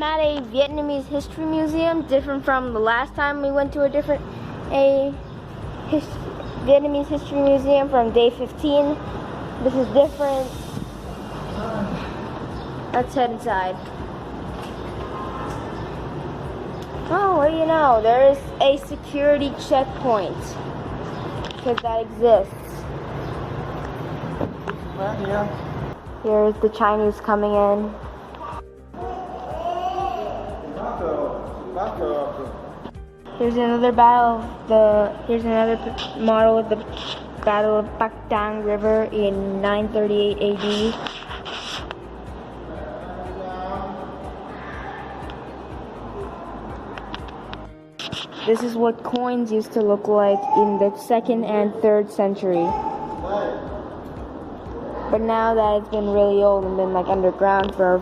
I'm at a Vietnamese history museum, different from the last time we went to a Vietnamese history museum from day 15. This is different. Let's head inside. Oh, what do you know? There is a security checkpoint, because that exists. Here's the Chinese coming in. Here's another here's another model of the Battle of Bac Dang River in 938 AD. This is what coins used to look like in the 2nd and 3rd century. But now that it's been really old and been like underground for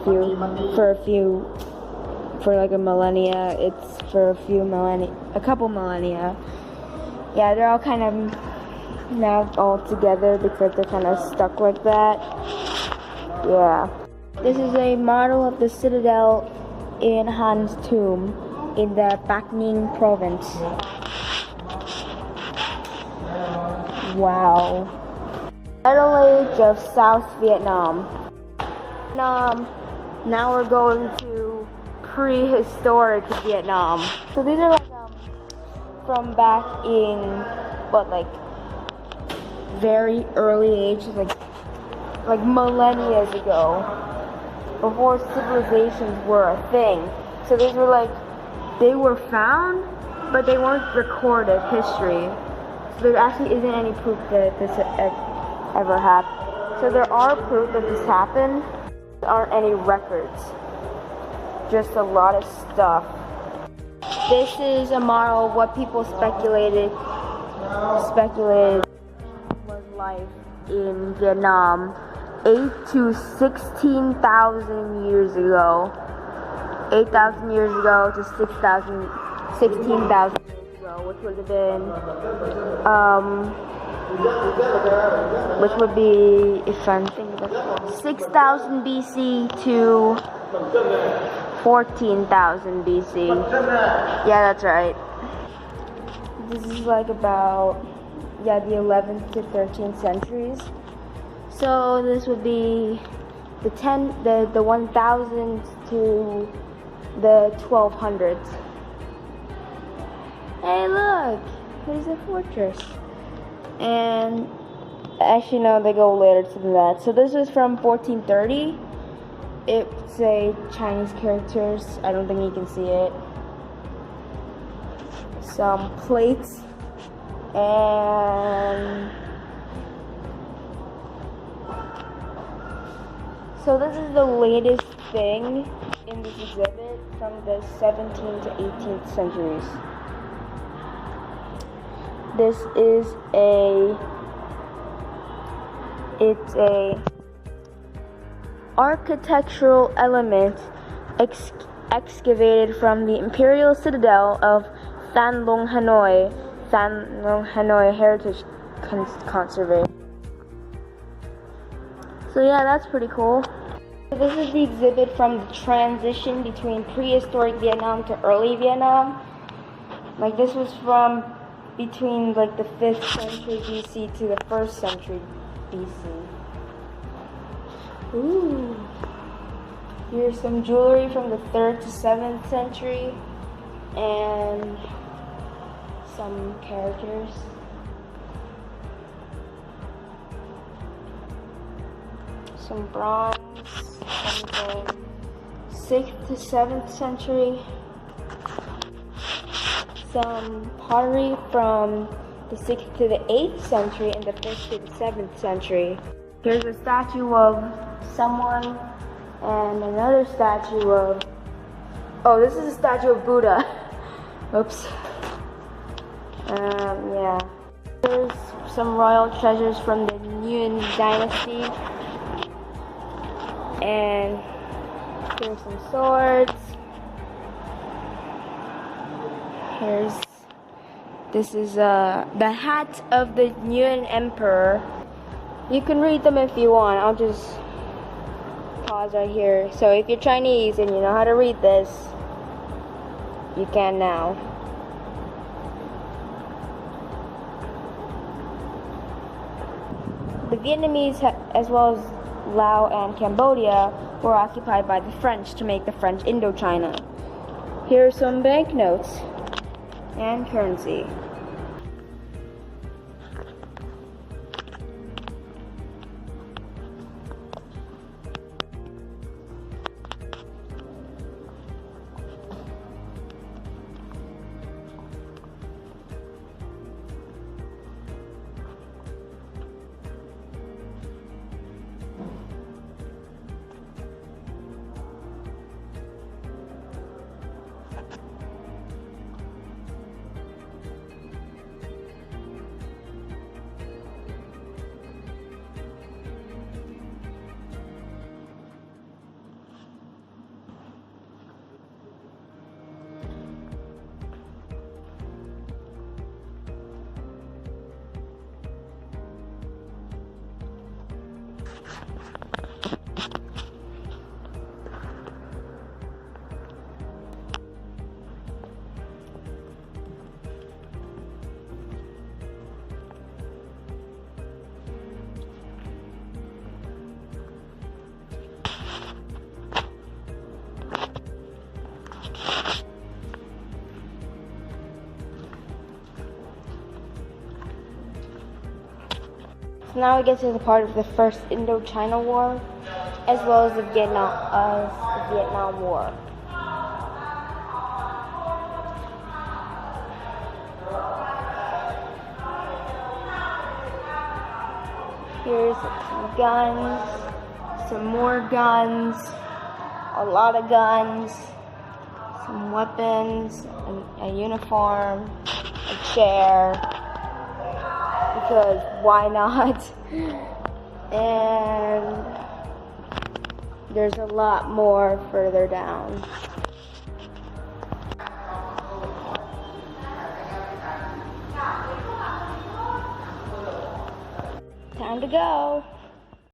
like a millennia, a couple millennia. Yeah, they're all kind of now all together because they're kind of stuck like that. Yeah. This is a model of the citadel in Han's tomb in the Bac Ninh province. Wow. Metal Age of South Vietnam. Now we're going to prehistoric Vietnam. So these are like from back in very early age, like millennia ago, before civilizations were a thing. So these were they were found, but they weren't recorded history. So there actually isn't any proof that this ever happened. So there are proof that this happened. There aren't any records. Just a lot of stuff. This is a model of what people speculated was life in Vietnam 8 to 16,000 years ago. 8,000 years ago to 16,000 years ago, which would have been, which would be, if I'm thinking about it, 6,000 BC to 14,000 BC. Yeah, that's right. This is about, the 11th to 13th centuries. So this would be the 1000s to the 1200s. Hey, look, there's a fortress. And actually, no, they go later than that. So this is from 1430. It's a Chinese characters. I don't think you can see it. Some plates and so this is the latest thing in this exhibit from the 17th to 18th centuries. This is it's a architectural element excavated from the imperial citadel of Than Long Hanoi Heritage Conservation. So yeah, that's pretty cool. This is the exhibit from the transition between prehistoric Vietnam to early Vietnam. This was from between the 5th century BC to the 1st century BC. Ooh. Here's some jewelry from the 3rd to 7th century and some characters. Some bronze from the 6th to 7th century. Some pottery from the 6th to the 8th century and the 1st to the 7th century. Here's a statue of someone and another statue of, this is a statue of Buddha. Oops. Yeah. Here's some royal treasures from the Nguyen dynasty. And here's some swords. This is the hat of the Nguyen emperor. You can read them if you want. I'll just pause right here. So if you're Chinese and you know how to read this, you can now. The Vietnamese, as well as Laos and Cambodia, were occupied by the French to make the French Indochina. Here are some banknotes and currency. So now we get to the part of the First Indochina War, as well as the Vietnam War. Here's some guns, some more guns, a lot of guns, some weapons, a uniform, a chair, because why not? And there's a lot more further down. Time to go.